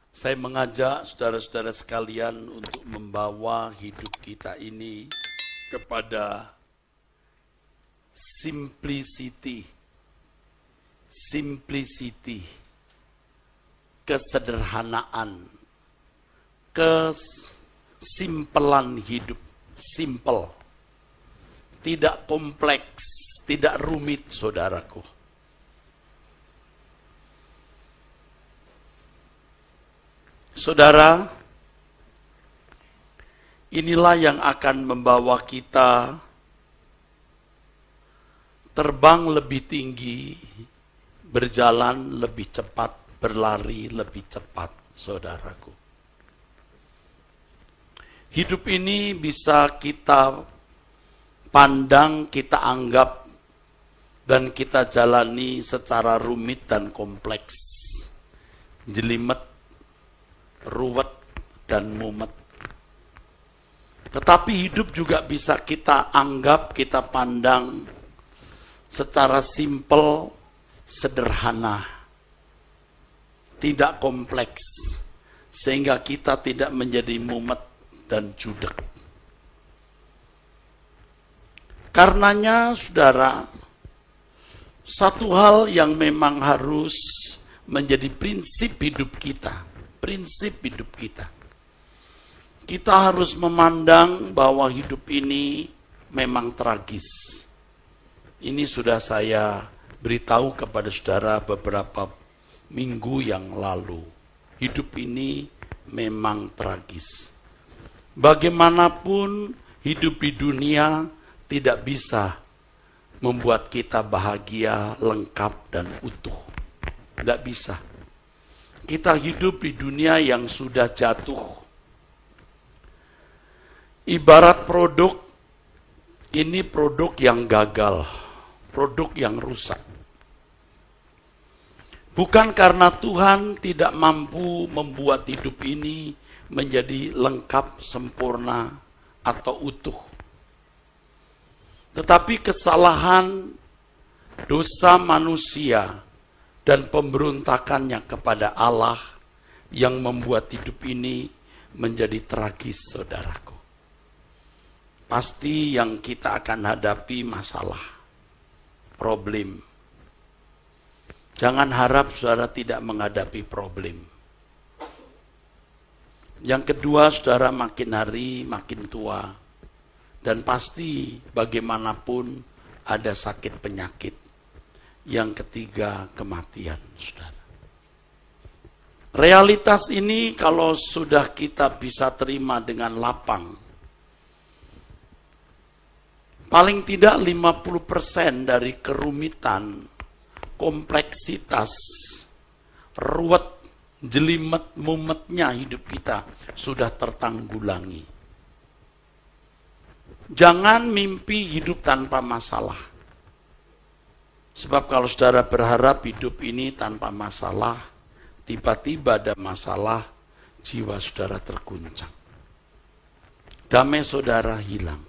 Saya mengajak saudara-saudara sekalian untuk membawa hidup kita ini kepada simplicity, kesederhanaan, kesimpelan hidup, simple, tidak kompleks, tidak rumit, saudaraku. Saudara, inilah yang akan membawa kita terbang lebih tinggi, berjalan lebih cepat, berlari lebih cepat, saudaraku. Hidup ini bisa kita pandang, kita anggap, dan kita jalani secara rumit dan kompleks, jelimet, ruwet, dan mumet. Tetapi hidup juga bisa kita anggap, kita pandang secara simpel, sederhana, tidak kompleks, sehingga kita tidak menjadi mumet dan judek. Karenanya, saudara, satu hal yang memang harus menjadi prinsip hidup kita, kita harus memandang bahwa hidup ini memang tragis. Ini sudah saya beritahu kepada saudara beberapa minggu yang lalu. Hidup ini memang tragis. Bagaimanapun hidup di dunia tidak bisa membuat kita bahagia, lengkap, dan utuh. Tidak bisa. Kita hidup di dunia yang sudah jatuh. Ibarat produk, ini produk yang gagal, produk yang rusak. Bukan karena Tuhan tidak mampu membuat hidup ini menjadi lengkap, sempurna, atau utuh. Tetapi kesalahan, dosa manusia, dan pemberontakannya kepada Allah yang membuat hidup ini menjadi tragis, saudaraku. Pasti yang kita akan hadapi masalah, problem. Jangan harap saudara tidak menghadapi problem. Yang kedua, saudara makin hari makin tua. Dan pasti bagaimanapun ada sakit penyakit. Yang ketiga, kematian, saudara. Realitas ini kalau sudah kita bisa terima dengan lapang, paling tidak 50% dari kerumitan, kompleksitas, ruwet, jelimet, mumetnya hidup kita sudah tertanggulangi. Jangan mimpi hidup tanpa masalah. Sebab kalau saudara berharap hidup ini tanpa masalah, tiba-tiba ada masalah, jiwa saudara terguncang. Damai saudara hilang.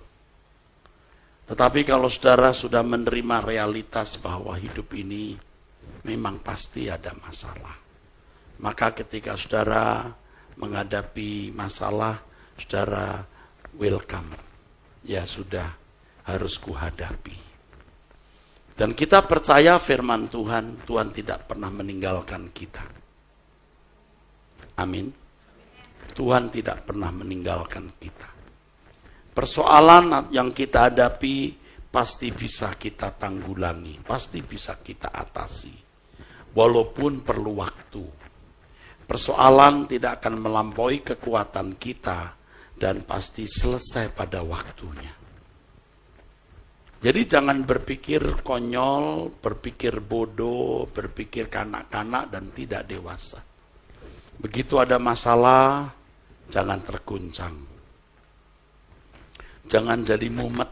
Tetapi kalau saudara sudah menerima realitas bahwa hidup ini memang pasti ada masalah, maka ketika saudara menghadapi masalah, saudara welcome. Ya sudah, harus kuhadapi. Dan kita percaya firman Tuhan, Tuhan tidak pernah meninggalkan kita. Amin. Tuhan tidak pernah meninggalkan kita. Persoalan yang kita hadapi pasti bisa kita tanggulangi, pasti bisa kita atasi. Walaupun perlu waktu. Persoalan tidak akan melampaui kekuatan kita dan pasti selesai pada waktunya. Jadi jangan berpikir konyol, berpikir bodoh, berpikir kanak-kanak dan tidak dewasa. Begitu ada masalah, jangan terguncang. Jangan jadi mumet,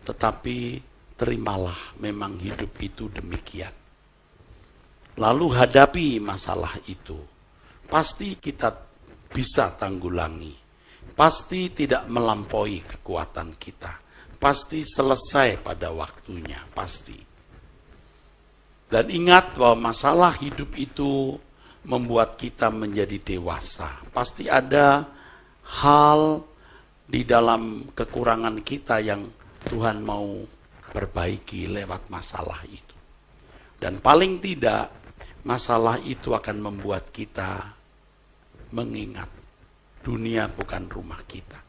tetapi terimalah memang hidup itu demikian. Lalu hadapi masalah itu. Pasti kita bisa tanggulangi. Pasti tidak melampaui kekuatan kita. Pasti selesai pada waktunya, pasti. Dan ingat bahwa masalah hidup itu membuat kita menjadi dewasa. Pasti ada hal di dalam kekurangan kita yang Tuhan mau perbaiki lewat masalah itu. Dan paling tidak, masalah itu akan membuat kita mengingat dunia bukan rumah kita.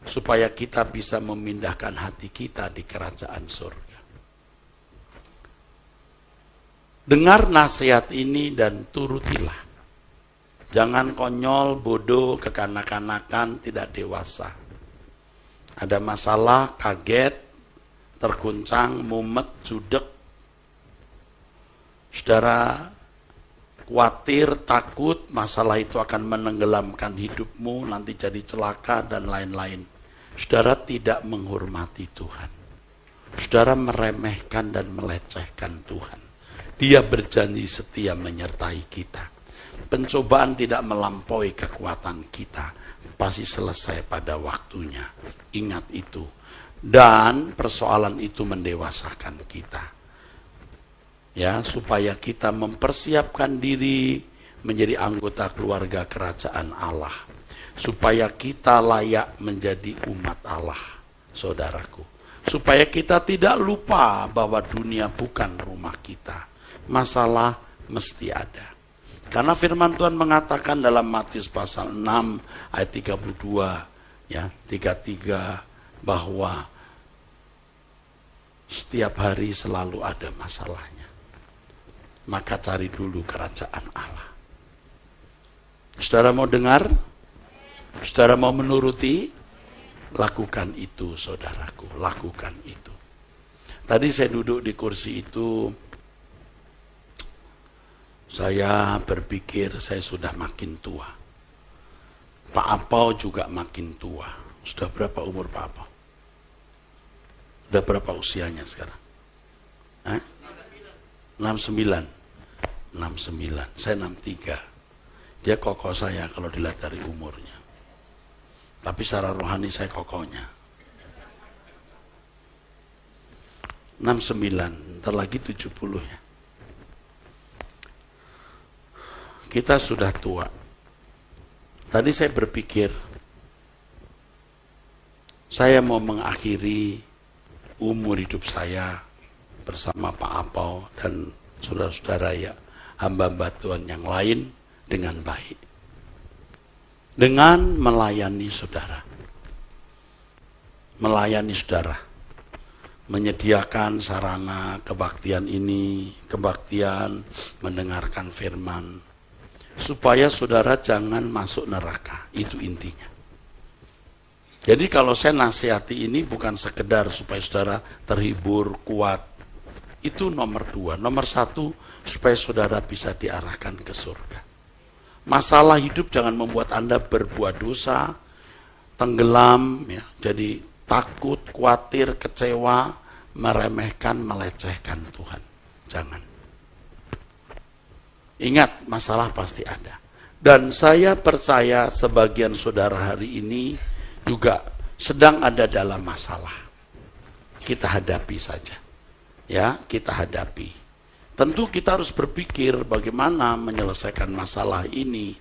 Supaya kita bisa memindahkan hati kita di kerajaan surga. Dengar nasihat ini dan turutilah. Jangan konyol, bodoh, kekanak-kanakan, tidak dewasa. Ada masalah, kaget, terguncang, mumet, judek. Saudara khawatir, takut, masalah itu akan menenggelamkan hidupmu, nanti jadi celaka, dan lain-lain. Saudara tidak menghormati Tuhan. Saudara meremehkan dan melecehkan Tuhan. Dia berjanji setia menyertai kita. Pencobaan tidak melampaui kekuatan kita. Pasti selesai pada waktunya. Ingat itu. Dan persoalan itu mendewasakan kita. Ya, supaya kita mempersiapkan diri menjadi anggota keluarga kerajaan Allah. Supaya kita layak menjadi umat Allah, saudaraku. Supaya kita tidak lupa bahwa dunia bukan rumah kita. Masalah mesti ada. Karena firman Tuhan mengatakan dalam Matius pasal 6 ayat 32 ya, 33 bahwa setiap hari selalu ada masalahnya. Maka cari dulu kerajaan Allah. Saudara mau dengar? Saudara mau menuruti? Lakukan itu, saudaraku, lakukan itu. Tadi saya duduk di kursi itu, saya berpikir saya sudah makin tua. Pak Apau juga makin tua. Sudah berapa umur Pak Apau? Sudah berapa usianya sekarang? 69. 69. Saya 63. Dia kokoh saya kalau dilihat dari umurnya. Tapi secara rohani saya kokohnya. 69. Ntar lagi 70 ya. Kita sudah tua. Tadi saya berpikir, saya mau mengakhiri umur hidup saya bersama Pak Apau dan saudara-saudara ya, hamba-hamba Tuhan yang lain dengan baik. Dengan melayani saudara. Melayani saudara. Menyediakan sarana kebaktian ini, kebaktian mendengarkan firman, supaya saudara jangan masuk neraka. Itu intinya. Jadi kalau saya nasihati ini bukan sekedar supaya saudara terhibur, kuat. Itu nomor 2. Nomor 1, supaya saudara bisa diarahkan ke surga. Masalah hidup jangan membuat Anda berbuat dosa, tenggelam, ya, jadi takut, khawatir, kecewa, meremehkan, melecehkan Tuhan. Jangan. Ingat, masalah pasti ada. Dan saya percaya sebagian saudara hari ini juga sedang ada dalam masalah. Kita hadapi saja. Ya, kita hadapi. Tentu kita harus berpikir bagaimana menyelesaikan masalah ini.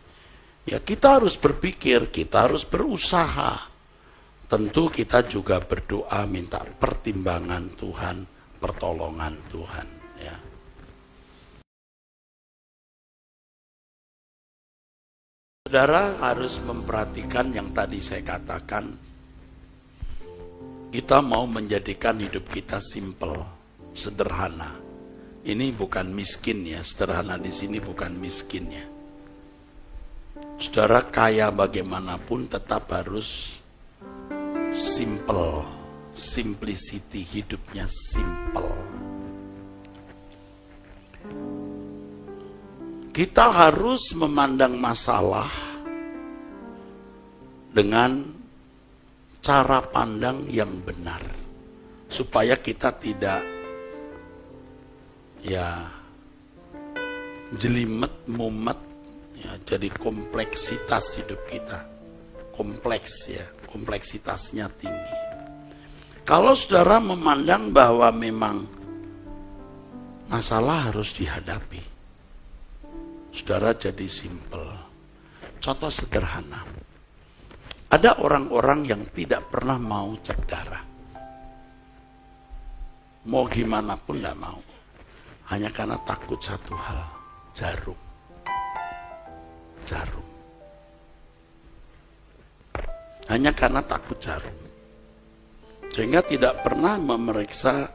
Ya, kita harus berpikir, kita harus berusaha. Tentu kita juga berdoa minta pertimbangan Tuhan, pertolongan Tuhan. Ya. Saudara harus memperhatikan yang tadi saya katakan, kita mau menjadikan hidup kita simple, sederhana. Ini bukan miskin ya, sederhana di sini bukan miskin ya. Saudara kaya bagaimanapun tetap harus simple, simplicity, hidupnya simple. Kita harus memandang masalah dengan cara pandang yang benar. Supaya kita tidak ya jelimet, mumet, ya, jadi kompleksitas hidup kita. Kompleks ya, kompleksitasnya tinggi. Kalau saudara memandang bahwa memang masalah harus dihadapi, saudara jadi simpel. Contoh sederhana. Ada orang-orang yang tidak pernah mau cek darah. Mau gimana pun tidak mau. Hanya karena takut satu hal, jarum. Jarum. Hanya karena takut jarum. Sehingga tidak pernah memeriksa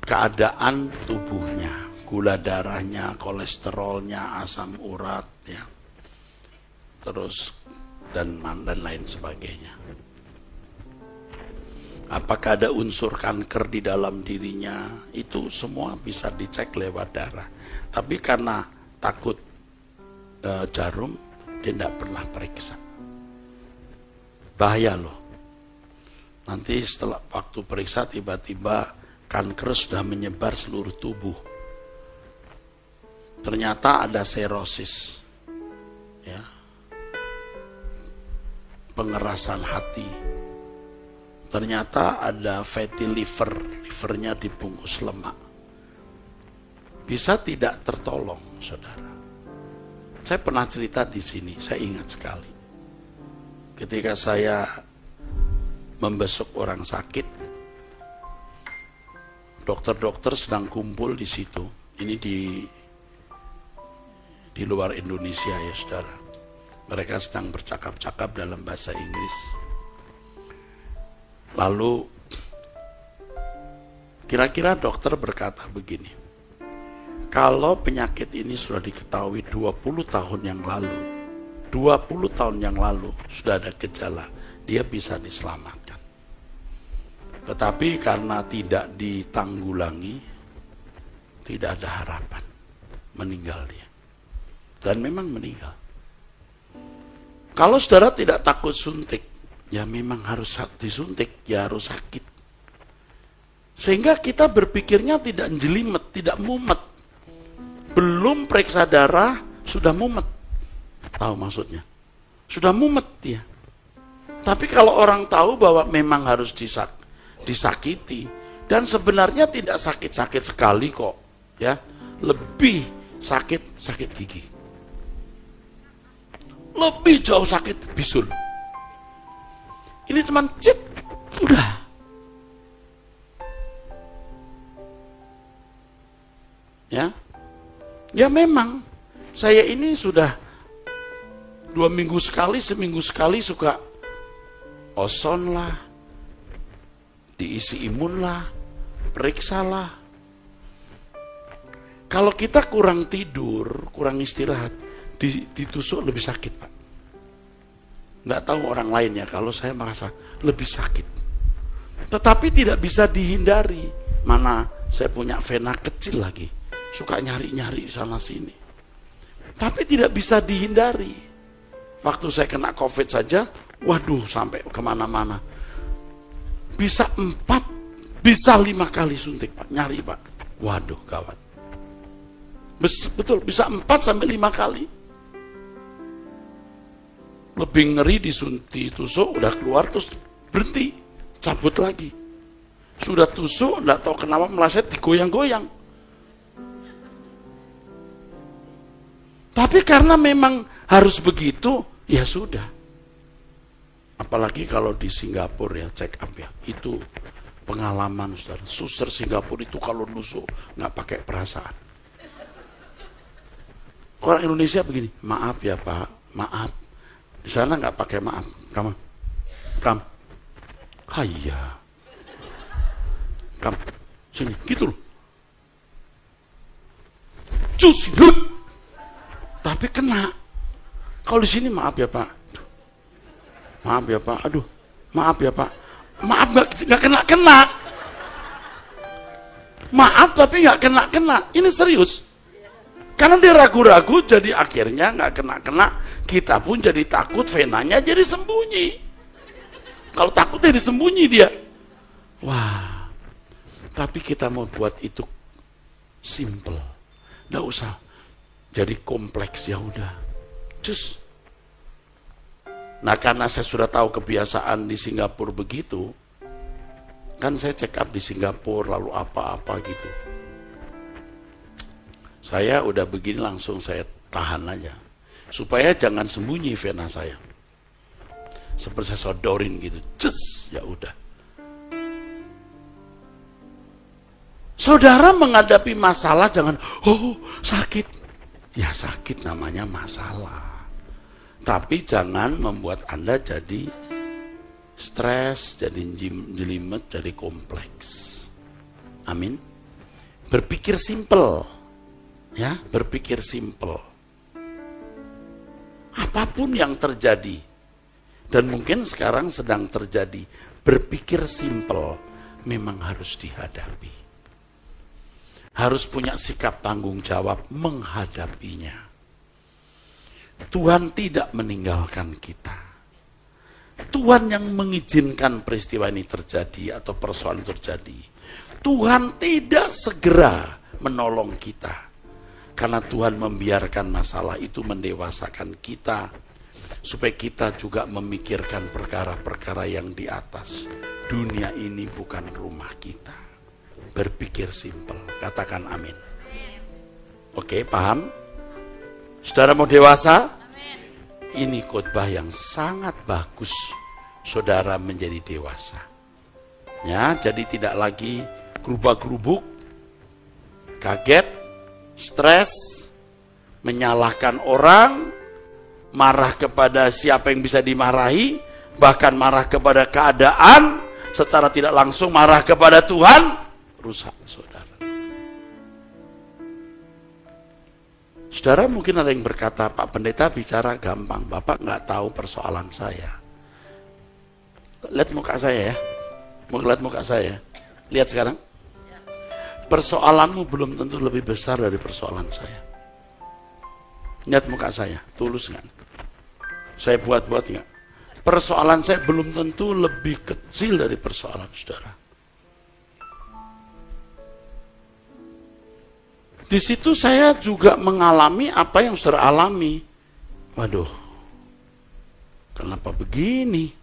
keadaan tubuhnya, gula darahnya, kolesterolnya, asam urat, ya. Terus dan lain sebagainya. Apakah ada unsur kanker di dalam dirinya? Itu semua bisa dicek lewat darah. Tapi karena takut jarum, dia tidak pernah periksa. Bahaya loh. Nanti setelah waktu periksa tiba-tiba kanker sudah menyebar seluruh tubuh. Ternyata ada serosis. Ya. Pengerasan hati. Ternyata ada fatty liver, livernya dibungkus lemak. Bisa tidak tertolong, saudara. Saya pernah cerita di sini, saya ingat sekali. Ketika saya membesuk orang sakit, dokter-dokter sedang kumpul di situ. Ini di luar Indonesia ya, saudara. Mereka sedang bercakap-cakap dalam bahasa Inggris. Lalu kira-kira dokter berkata begini, kalau penyakit ini sudah diketahui 20 tahun yang lalu, 20 tahun yang lalu sudah ada gejala, dia bisa diselamatkan. Tetapi karena tidak ditanggulangi, tidak ada harapan, meninggal dia. Dan memang meninggal. Kalau saudara tidak takut suntik, ya memang harus disuntik, ya harus sakit. Sehingga kita berpikirnya tidak jelimet, tidak mumet. Belum periksa darah, sudah mumet. Tahu maksudnya? Sudah mumet dia. Tapi kalau orang tahu bahwa memang harus disakiti, dan sebenarnya tidak sakit-sakit sekali kok, ya, lebih sakit gigi. Lebih jauh sakit bisul. Ini cuman cip, udah. Ya memang saya ini sudah 2 minggu sekali, seminggu sekali suka oson lah, diisi imun lah, periksa lah. Kalau kita kurang tidur, kurang istirahat, ditusuk lebih sakit, Pak. Nggak tahu orang lain ya, kalau saya merasa lebih sakit. Tetapi tidak bisa dihindari. Mana saya punya vena kecil lagi, suka nyari-nyari sana sini. Tapi tidak bisa dihindari. Waktu saya kena COVID saja, waduh sampai kemana-mana. Bisa 4, bisa 5 kali suntik, Pak. Nyari, Pak. Waduh, gawat. Betul, bisa 4 sampai 5 kali. Lebih ngeri ditusuk, udah keluar terus berhenti, cabut lagi. Sudah tusuk, enggak tahu kenapa meleset, digoyang-goyang. Tapi karena memang harus begitu, ya sudah. Apalagi kalau di Singapura ya, check up ya, itu pengalaman, saudara. Suster Singapura itu kalau nusuk nggak pakai perasaan. Orang Indonesia begini, maaf ya Pak, maaf. Di sana nggak pakai maaf, kam, hayya, sini, gitu loh. Cus, tapi kena. Kalau di sini maaf ya Pak, maaf ya Pak, aduh, maaf ya Pak, maaf nggak kena. Maaf tapi nggak kena. Ini serius. Karena dia ragu-ragu, jadi akhirnya nggak kena. Kita pun jadi takut, venanya jadi sembunyi. Kalau takut jadi sembunyi dia. Wah, tapi kita mau buat itu simple, nggak usah jadi kompleks, ya udah. Cus. Nah karena saya sudah tahu kebiasaan di Singapura begitu, kan saya check up di Singapura lalu apa-apa gitu. Saya udah begini langsung saya tahan aja. Supaya jangan sembunyi vena saya. Seperti saya sodorin gitu. Ya udah. Saudara menghadapi masalah jangan, sakit. Ya sakit namanya masalah. Tapi jangan membuat Anda jadi stres, jadi jelimet, jadi kompleks. Amin. Berpikir simple. Ya, berpikir simple. Apapun yang terjadi, dan mungkin sekarang sedang terjadi, berpikir simple memang harus dihadapi. Harus punya sikap tanggung jawab menghadapinya. Tuhan tidak meninggalkan kita. Tuhan yang mengizinkan peristiwa ini terjadi atau persoalan terjadi. Tuhan tidak segera menolong kita. Karena Tuhan membiarkan masalah itu mendewasakan kita. Supaya kita juga memikirkan perkara-perkara yang di atas. Dunia ini bukan rumah kita. Berpikir simpel. Katakan amin. Oke, paham? Saudara mau dewasa? Ini khotbah yang sangat bagus. Saudara menjadi dewasa. Ya, jadi tidak lagi gerubak-gerubuk, kaget, stres, menyalahkan orang, marah kepada siapa yang bisa dimarahi, bahkan marah kepada keadaan, secara tidak langsung marah kepada Tuhan, rusak saudara. Saudara mungkin ada yang berkata, Pak Pendeta bicara gampang, Bapak nggak tahu persoalan saya. Lihat muka saya ya, mau lihat muka saya, lihat sekarang. Persoalanmu belum tentu lebih besar dari persoalan saya. Lihat muka saya, tulus nggak? Saya buat-buat nggak? Persoalan saya belum tentu lebih kecil dari persoalan saudara. Di situ saya juga mengalami apa yang saudara alami. Waduh, kenapa begini?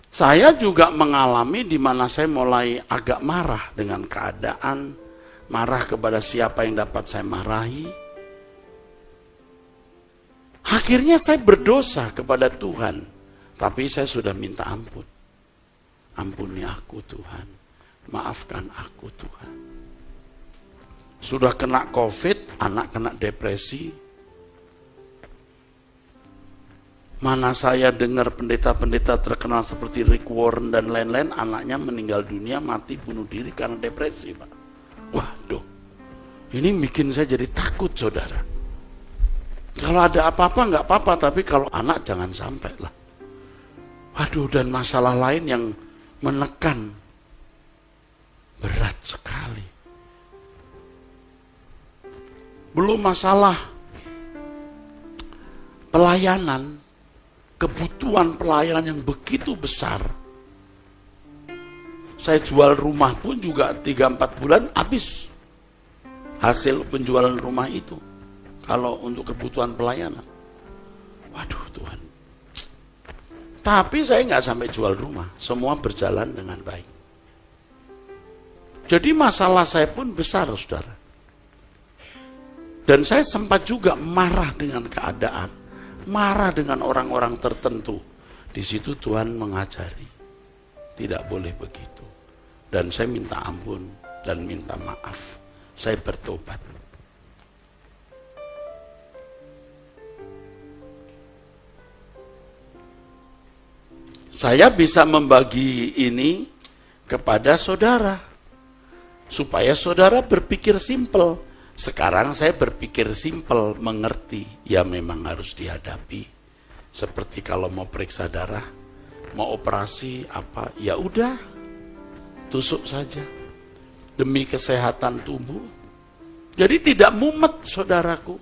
Saya juga mengalami di mana saya mulai agak marah dengan keadaan, marah kepada siapa yang dapat saya marahi. Akhirnya saya berdosa kepada Tuhan, tapi saya sudah minta ampun. Ampuni aku Tuhan, maafkan aku Tuhan. Sudah kena COVID, anak kena depresi. Mana saya dengar pendeta-pendeta terkenal seperti Rick Warren dan lain-lain, anaknya meninggal dunia, mati, bunuh diri karena depresi, Pak. Waduh, ini bikin saya jadi takut, saudara. Kalau ada apa-apa, nggak apa-apa, tapi kalau anak jangan sampai lah. Waduh, dan masalah lain yang menekan, berat sekali. Belum masalah pelayanan, kebutuhan pelayanan yang begitu besar. Saya jual rumah pun juga 3-4 bulan habis hasil penjualan rumah itu. Kalau untuk kebutuhan pelayanan. Waduh Tuhan. Tapi saya nggak sampai jual rumah. Semua berjalan dengan baik. Jadi masalah saya pun besar, saudara. Dan saya sempat juga marah dengan keadaan. Marah dengan orang-orang tertentu. Di situ Tuhan mengajari. Tidak boleh begitu. Dan saya minta ampun dan minta maaf. Saya bertobat. Saya bisa membagi ini kepada saudara. Supaya saudara berpikir simpel. Sekarang saya berpikir simpel, mengerti, ya memang harus dihadapi. Seperti kalau mau periksa darah, mau operasi apa, ya udah, tusuk saja. Demi kesehatan tubuh. Jadi tidak mumet, saudaraku.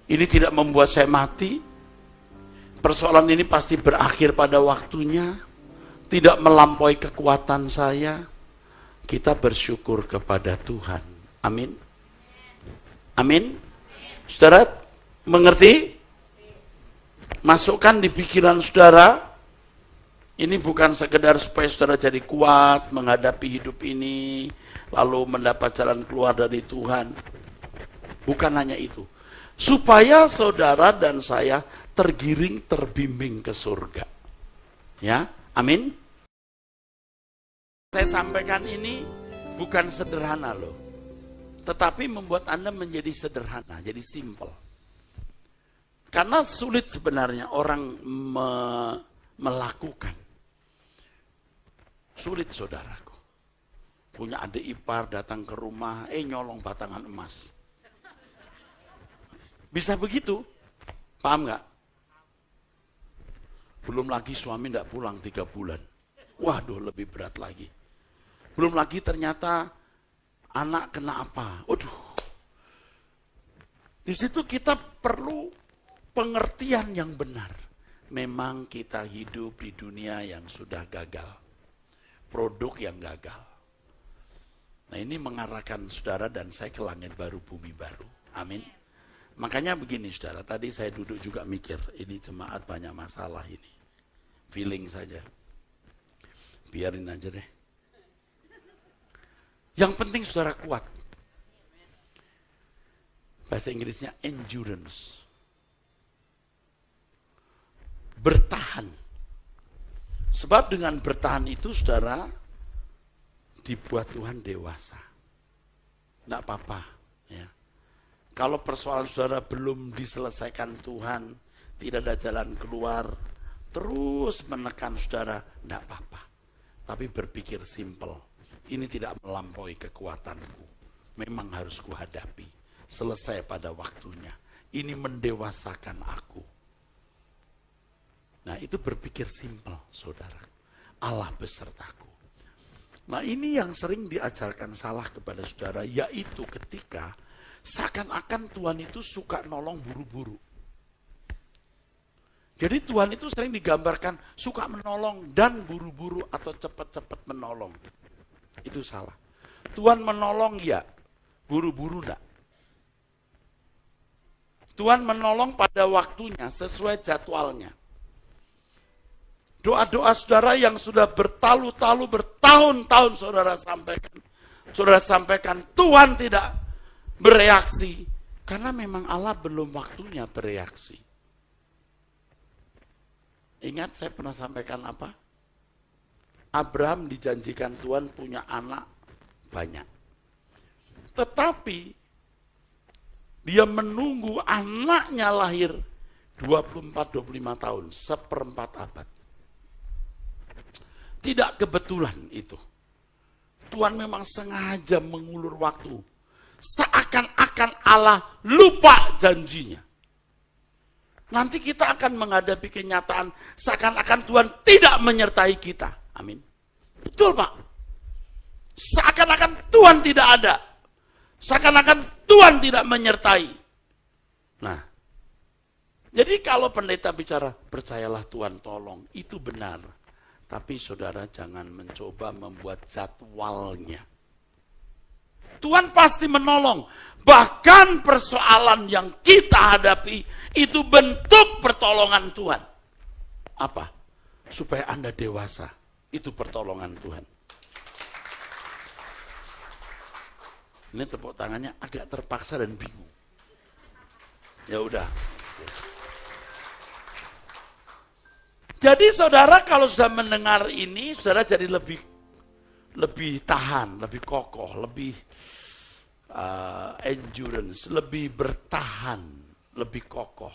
Ini tidak membuat saya mati. Persoalan ini pasti berakhir pada waktunya. Tidak melampaui kekuatan saya. Kita bersyukur kepada Tuhan. Amin. Amin. Saudara mengerti? Masukkan di pikiran saudara Ini bukan sekedar supaya saudara jadi kuat menghadapi hidup ini, lalu mendapat jalan keluar dari Tuhan. Bukan hanya itu. Supaya saudara dan saya tergiring, terbimbing ke surga. Ya, amin. Saya sampaikan ini bukan sederhana loh. Tetapi membuat Anda menjadi sederhana, jadi simple. Karena sulit sebenarnya orang melakukan. Sulit saudaraku. Punya adik ipar datang ke rumah, nyolong batangan emas. Bisa begitu? Paham nggak? Belum lagi suami nggak pulang 3 bulan. Waduh, lebih berat lagi. Belum lagi ternyata anak kena apa. Waduh. Di situ kita perlu pengertian yang benar. Memang kita hidup di dunia yang sudah gagal. Produk yang gagal. Nah, ini mengarahkan saudara dan saya ke langit baru, bumi baru. Amin. Makanya begini saudara, tadi saya duduk juga mikir, ini jemaat banyak masalah ini. Feeling saja. Biarin aja deh. Yang penting saudara kuat. Bahasa Inggrisnya endurance. Bertahan. Sebab dengan bertahan itu saudara dibuat Tuhan dewasa. Tidak apa-apa. Ya. Kalau persoalan saudara belum diselesaikan Tuhan, tidak ada jalan keluar, terus menekan saudara, tidak apa-apa. Tapi berpikir simple. Ini tidak melampaui kekuatanku. Memang harus kuhadapi. Selesai pada waktunya. Ini mendewasakan aku. Nah, itu berpikir simpel, saudara. Allah besertaku. Nah, ini yang sering diajarkan salah kepada saudara, yaitu ketika seakan-akan Tuhan itu suka nolong buru-buru. Jadi Tuhan itu sering digambarkan suka menolong dan buru-buru atau cepat-cepat menolong. Itu salah. Tuhan menolong ya, buru-buru enggak. Tuhan menolong pada waktunya, sesuai jadwalnya. Doa-doa saudara yang sudah bertalu-talu, bertahun-tahun saudara sampaikan, Tuhan tidak bereaksi. Karena memang Allah belum waktunya bereaksi. Ingat saya pernah sampaikan apa? Abraham dijanjikan Tuhan punya anak banyak. Tetapi dia menunggu anaknya lahir 24-25 tahun, 1/4 abad. Tidak kebetulan itu. Tuhan memang sengaja mengulur waktu. Seakan-akan Allah lupa janjinya. Nanti kita akan menghadapi kenyataan seakan-akan Tuhan tidak menyertai kita. Amin. Betul Pak. Seakan-akan Tuhan tidak ada. Seakan-akan Tuhan tidak menyertai. Nah, jadi kalau pendeta bicara, percayalah Tuhan tolong, itu benar. Tapi saudara jangan mencoba membuat jadwalnya. Tuhan pasti menolong. Bahkan persoalan yang kita hadapi itu bentuk pertolongan Tuhan. Apa? Supaya Anda dewasa. Itu pertolongan Tuhan. Ini tepuk tangannya agak terpaksa dan bingung. Ya udah. Jadi saudara kalau sudah mendengar ini, saudara jadi lebih tahan, lebih kokoh, lebih endurance, lebih bertahan, lebih kokoh.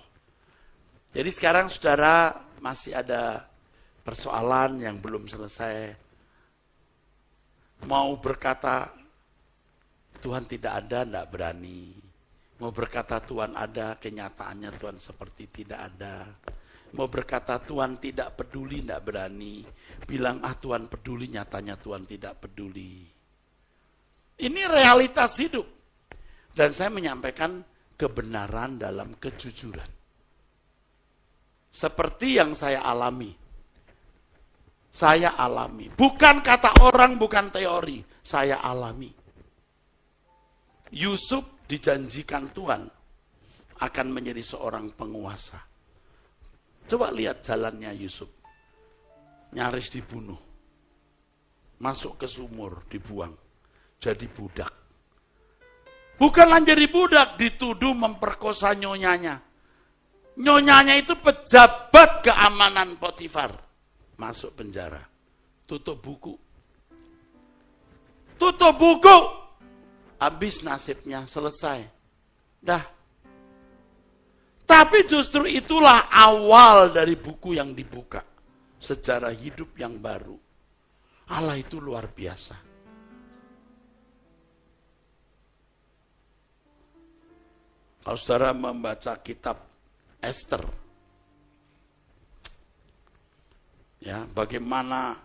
Jadi sekarang saudara masih ada persoalan yang belum selesai. Mau berkata Tuhan tidak ada, tidak berani. Mau berkata Tuhan ada, kenyataannya Tuhan seperti tidak ada. Mau berkata Tuhan tidak peduli, tidak berani. Bilang Tuhan peduli, nyatanya Tuhan tidak peduli. Ini realitas hidup. Dan saya menyampaikan kebenaran dalam kejujuran. Seperti yang saya alami. Saya alami. Bukan kata orang, bukan teori. Saya alami. Yusuf dijanjikan Tuhan akan menjadi seorang penguasa. Coba lihat jalannya Yusuf. nyaris dibunuh. Masuk ke sumur, dibuang. Jadi budak. Bukanlah jadi budak, dituduh memperkosa nyonyanya. Nyonyanya itu pejabat keamanan Potifar. Masuk penjara. Tutup buku. Tutup buku. Habis nasibnya, selesai. Dah. Tapi justru itulah awal dari buku yang dibuka. Sejarah hidup yang baru. Allah itu luar biasa. Kalau saudara membaca kitab Esther, ya, bagaimana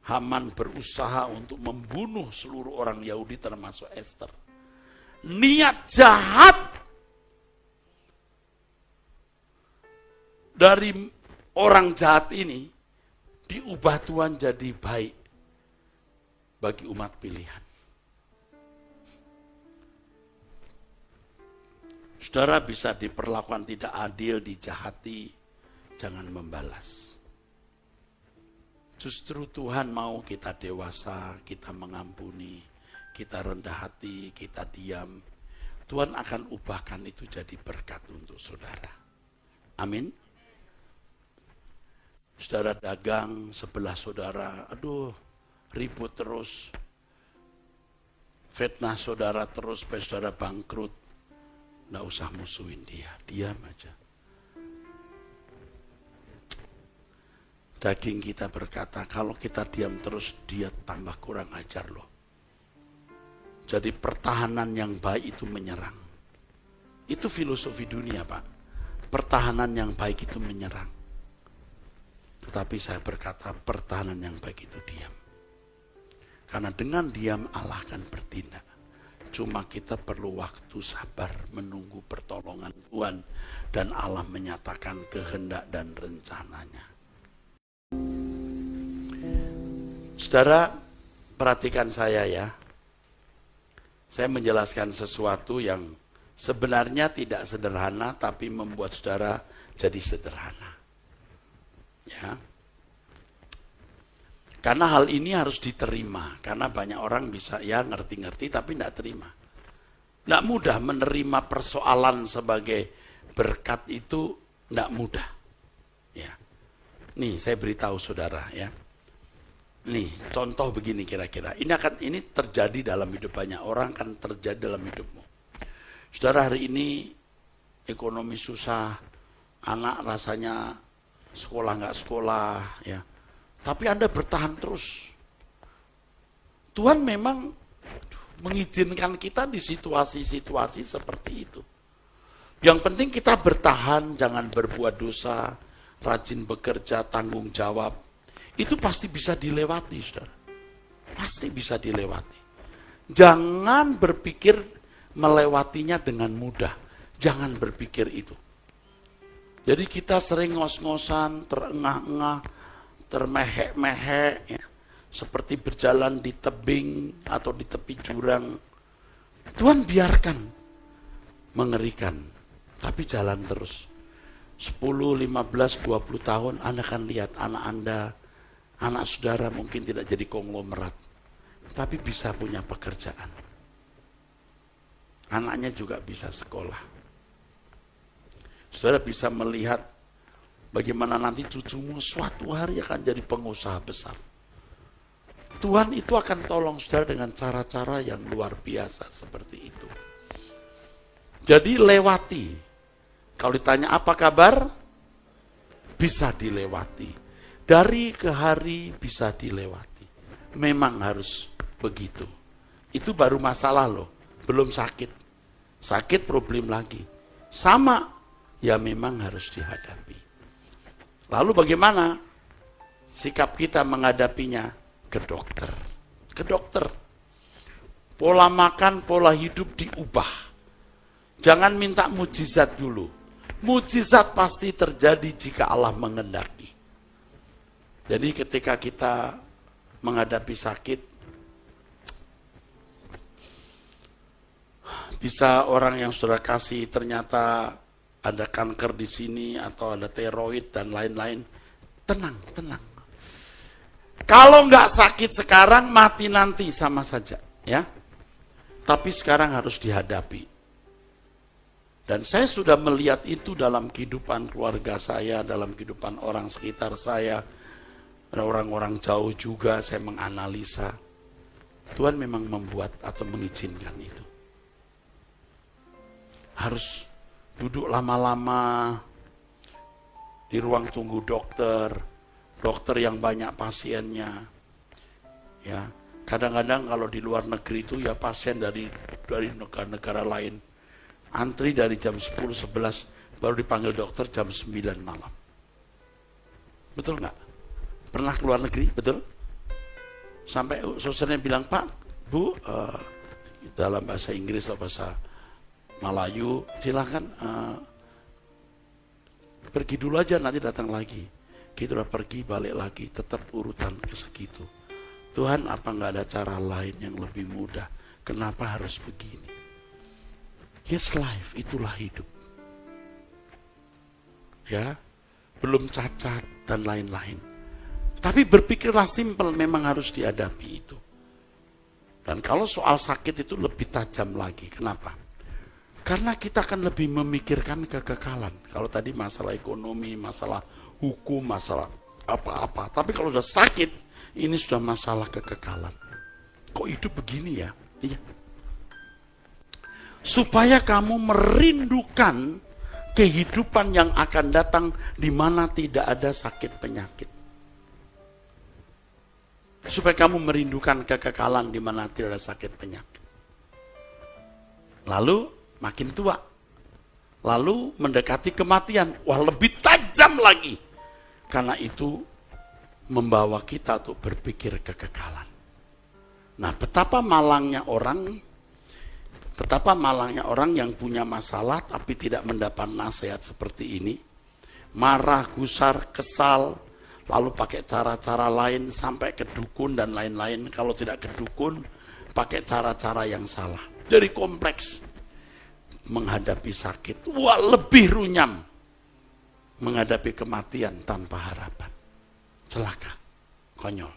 Haman berusaha untuk membunuh seluruh orang Yahudi termasuk Esther. Niat jahat dari orang jahat ini diubah Tuhan jadi baik bagi umat pilihan. Saudara bisa diperlakukan tidak adil, dijahati, jangan membalas. Justru Tuhan mau kita dewasa, kita mengampuni, kita rendah hati, kita diam. Tuhan akan ubahkan itu jadi berkat untuk saudara. Amin. Saudara dagang sebelah saudara, aduh ribut terus. Fitnah saudara terus, supaya saudara bangkrut. Nggak usah musuhin dia, diam aja. Daging kita berkata, kalau kita diam terus, dia tambah kurang ajar loh. Jadi pertahanan yang baik itu menyerang. Itu filosofi dunia, Pak. Pertahanan yang baik itu menyerang. Tetapi saya berkata, pertahanan yang baik itu diam. Karena dengan diam Allah akan bertindak. Cuma kita perlu waktu sabar menunggu pertolongan Tuhan. Dan Allah menyatakan kehendak dan rencananya. Saudara, perhatikan saya ya. Saya menjelaskan sesuatu yang sebenarnya tidak sederhana, tapi membuat saudara jadi sederhana. Ya. Karena hal ini harus diterima. Karena banyak orang bisa ya ngerti-ngerti tapi tidak terima. Tidak mudah menerima persoalan sebagai berkat itu, tidak mudah. Ya. Nih saya beritahu saudara ya. Nih, contoh begini kira-kira. Ini terjadi dalam hidup banyak orang, kan terjadi dalam hidupmu. Saudara, hari ini ekonomi susah, anak rasanya sekolah nggak sekolah, ya. Tapi Anda bertahan terus. Tuhan memang mengizinkan kita di situasi-situasi seperti itu. Yang penting kita bertahan, jangan berbuat dosa, rajin bekerja, tanggung jawab. Itu pasti bisa dilewati, saudara. Pasti bisa dilewati. Jangan berpikir melewatinya dengan mudah. Jangan berpikir itu. Jadi kita sering ngos-ngosan, terengah-engah, termehek-mehek, ya. Seperti berjalan di tebing atau di tepi jurang. Tuhan biarkan mengerikan, tapi jalan terus. 10, 15, 20 tahun Anda akan lihat anak Anda, anak saudara mungkin tidak jadi konglomerat, tapi bisa punya pekerjaan. Anaknya juga bisa sekolah. Saudara bisa melihat bagaimana nanti cucumu suatu hari akan jadi pengusaha besar. Tuhan itu akan tolong saudara dengan cara-cara yang luar biasa seperti itu. Jadi lewati. Kalau ditanya apa kabar, bisa dilewati. Dari ke hari bisa dilewati. Memang harus begitu. Itu baru masalah loh. Belum sakit. Sakit problem lagi. Sama. Ya memang harus dihadapi. Lalu bagaimana sikap kita menghadapinya? Ke dokter. Ke dokter. Pola makan, pola hidup diubah. Jangan minta mujizat dulu. Mujizat pasti terjadi jika Allah mengendaki. Jadi ketika kita menghadapi sakit, bisa orang yang saudara kasih ternyata ada kanker di sini atau ada tiroid dan lain-lain. Tenang, tenang. Kalau nggak sakit sekarang, mati nanti sama saja, ya. Tapi sekarang harus dihadapi. Dan saya sudah melihat itu dalam kehidupan keluarga saya, dalam kehidupan orang sekitar saya, orang-orang jauh juga saya menganalisa. Tuhan memang membuat atau mengizinkan itu. Harus duduk lama-lama di ruang tunggu dokter yang banyak pasiennya. Ya, kadang-kadang kalau di luar negeri itu ya pasien dari negara-negara lain. Antri dari jam 10-11 baru dipanggil dokter jam 9 malam. Betul nggak? Pernah keluar negeri, betul? Sampai susternya bilang, Pak, Bu, dalam bahasa Inggris atau bahasa Melayu, silakan pergi dulu aja, nanti datang lagi. Kita udah pergi, balik lagi, tetap urutan ke segitu. Tuhan, apa nggak ada cara lain yang lebih mudah? Kenapa harus begini? Yes, life, itulah hidup. Ya, belum cacat dan lain-lain. Tapi berpikirlah simpel, memang harus dihadapi itu. Dan kalau soal sakit itu lebih tajam lagi. Kenapa? Karena kita akan lebih memikirkan kekekalan. Kalau tadi masalah ekonomi, masalah hukum, masalah apa-apa. Tapi kalau sudah sakit, ini sudah masalah kekekalan. Kok hidup begini ya? Iya. Supaya kamu merindukan kehidupan yang akan datang di mana tidak ada sakit penyakit. Supaya kamu merindukan kekekalan di mana tidak ada sakit penyakit. Lalu makin tua. Lalu mendekati kematian. Wah, lebih tajam lagi. Karena itu membawa kita untuk berpikir kekekalan. Nah, betapa malangnya orang yang punya masalah tapi tidak mendapat nasihat seperti ini. Marah, gusar, kesal, lalu pakai cara-cara lain sampai ke dukun dan lain-lain. Kalau tidak ke dukun, pakai cara-cara yang salah. Jadi kompleks menghadapi sakit. Wah, lebih runyam menghadapi kematian tanpa harapan. Celaka, konyol.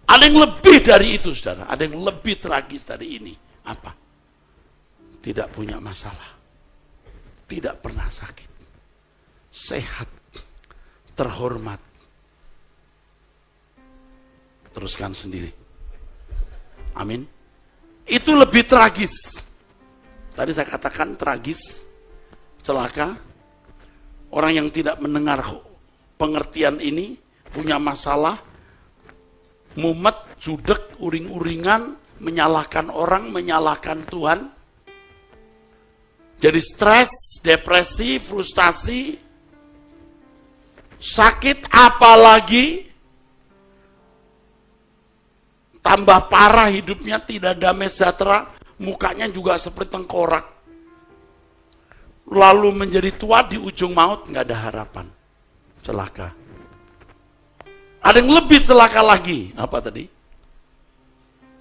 Ada yang lebih dari itu, saudara. Ada yang lebih tragis dari ini. Apa? Tidak punya masalah. Tidak pernah sakit. Sehat. Terhormat. Teruskan sendiri. Amin. Itu lebih tragis. Tadi saya katakan tragis, celaka. Orang yang tidak mendengar pengertian ini, punya masalah, mumet, judek, uring-uringan, menyalahkan orang, menyalahkan Tuhan. Jadi stres, depresi, frustasi, sakit, apalagi tambah parah hidupnya, tidak damai sejahtera, mukanya juga seperti tengkorak. Lalu menjadi tua di ujung maut, nggak ada harapan. Celaka. Ada yang lebih celaka lagi. Apa tadi?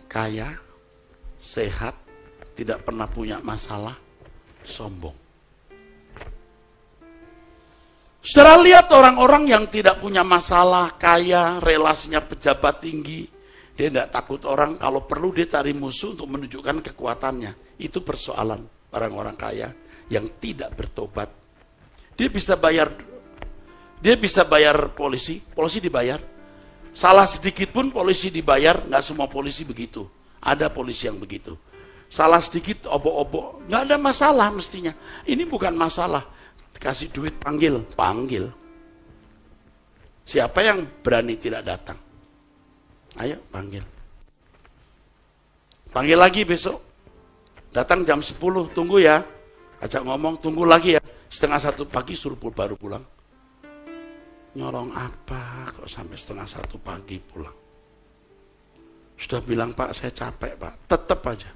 Kaya, sehat, tidak pernah punya masalah, sombong. Saudara lihat orang-orang yang tidak punya masalah, kaya, relasinya pejabat tinggi, dia tidak takut orang, kalau perlu dia cari musuh untuk menunjukkan kekuatannya. Itu persoalan orang-orang kaya yang tidak bertobat. Dia bisa bayar polisi dibayar. Salah sedikit pun polisi dibayar, nggak semua polisi begitu. Ada polisi yang begitu. Salah sedikit, obok-obok, nggak ada masalah mestinya. Ini bukan masalah. Kasih duit, panggil. Siapa yang berani tidak datang? Ayo, panggil. Panggil lagi besok. Datang jam 10, tunggu ya. Ajak ngomong, tunggu lagi ya. 1:30 pagi suruh baru pulang. Nyolong apa kok sampai 1:30 pagi pulang? Sudah bilang, Pak, saya capek, Pak. Tetap aja.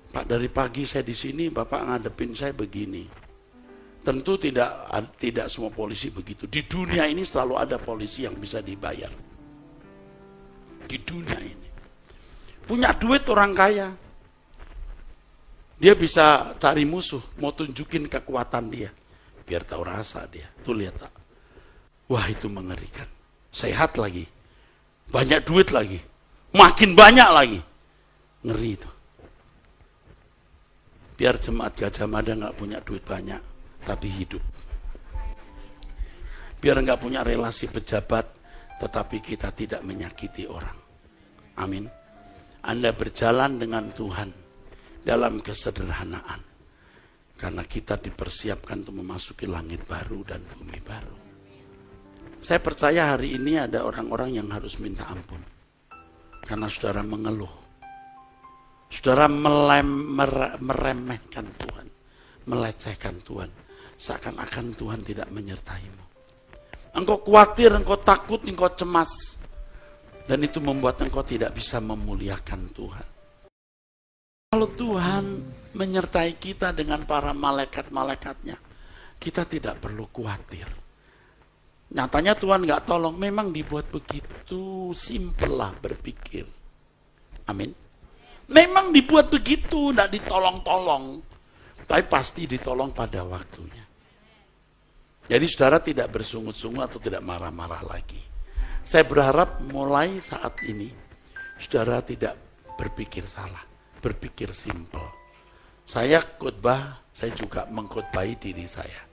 Pak, dari pagi saya di sini, Bapak ngadepin saya begini. Tentu tidak semua polisi begitu. Di dunia ini selalu ada polisi yang bisa dibayar. Di dunia ini. Punya duit orang kaya. Dia bisa cari musuh, mau tunjukin kekuatan dia. Biar tahu rasa dia. Tuh lihat tak. Wah, itu mengerikan. Sehat lagi. banyak duit lagi, makin banyak lagi. Ngeri itu. Biar jemaat Gajah Mada nggak punya duit banyak, tapi hidup. Biar nggak punya relasi pejabat, tetapi kita tidak menyakiti orang. Amin. Anda berjalan dengan Tuhan dalam kesederhanaan. Karena kita dipersiapkan untuk memasuki langit baru dan bumi baru. Saya percaya hari ini ada orang-orang yang harus minta ampun. Karena saudara mengeluh. Saudara meremehkan Tuhan. Melecehkan Tuhan. Seakan-akan Tuhan tidak menyertaimu. Engkau khawatir, engkau takut, engkau cemas. Dan itu membuat engkau tidak bisa memuliakan Tuhan. Kalau Tuhan menyertai kita dengan para malaikat-malaikatnya, kita tidak perlu khawatir. Nyatanya Tuhan gak tolong, memang dibuat begitu, simple lah berpikir. Amin. Memang dibuat begitu, gak ditolong-tolong. Tapi pasti ditolong pada waktunya. Jadi saudara tidak bersungut-sungut atau tidak marah-marah lagi. Saya berharap mulai saat ini, saudara tidak berpikir salah, berpikir simple. Saya khotbah, saya juga mengkhotbahi diri saya.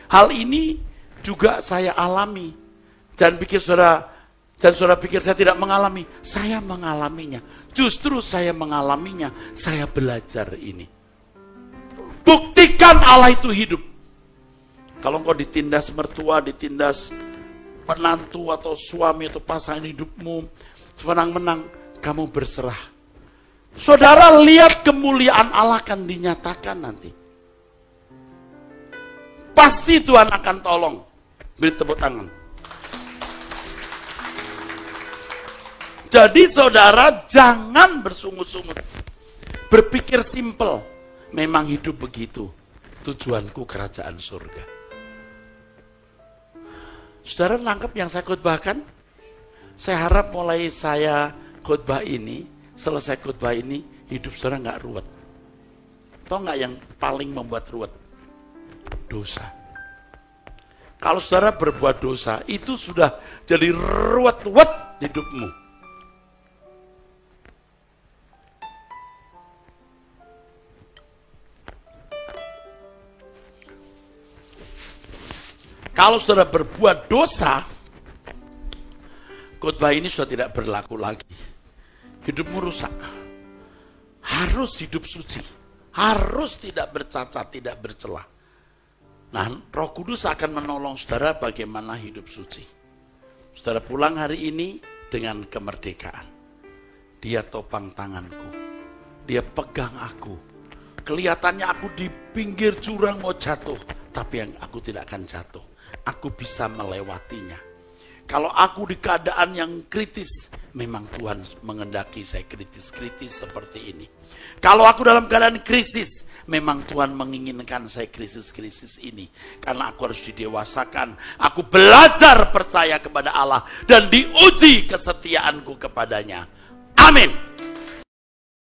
Hal ini juga saya alami. Jangan saudara pikir saya tidak mengalami. Saya mengalaminya. Justru saya mengalaminya, saya belajar ini. Buktikan Allah itu hidup. Kalau engkau ditindas mertua, ditindas menantu atau suami atau pasangan hidupmu, senang-menang, kamu berserah. Saudara lihat kemuliaan Allah akan dinyatakan nanti. Pasti Tuhan akan tolong. Beri tepuk tangan. Jadi saudara jangan bersungut-sungut. Berpikir simple. Memang hidup begitu. Tujuanku kerajaan surga. Saudara nangkep yang saya khotbahkan? Saya harap mulai saya khotbah ini, selesai khotbah ini, hidup saudara nggak ruwet. Tahu nggak yang paling membuat ruwet? Dosa. Kalau saudara berbuat dosa, itu sudah jadi ruwet-ruwet hidupmu. Kalau saudara berbuat dosa, khotbah ini sudah tidak berlaku lagi. Hidupmu rusak. Harus hidup suci. Harus tidak bercacat, tidak bercela. Nah, Roh Kudus akan menolong saudara bagaimana hidup suci. Saudara pulang hari ini dengan kemerdekaan. Dia topang tanganku. Dia pegang aku. Kelihatannya aku di pinggir jurang mau jatuh. Tapi yang aku tidak akan jatuh. Aku bisa melewatinya. Kalau aku di keadaan yang kritis, memang Tuhan mengendaki saya kritis-kritis seperti ini. Kalau aku dalam keadaan krisis, memang Tuhan menginginkan saya krisis-krisis ini. Karena aku harus didewasakan. Aku belajar percaya kepada Allah dan diuji kesetiaanku kepadanya. Amin.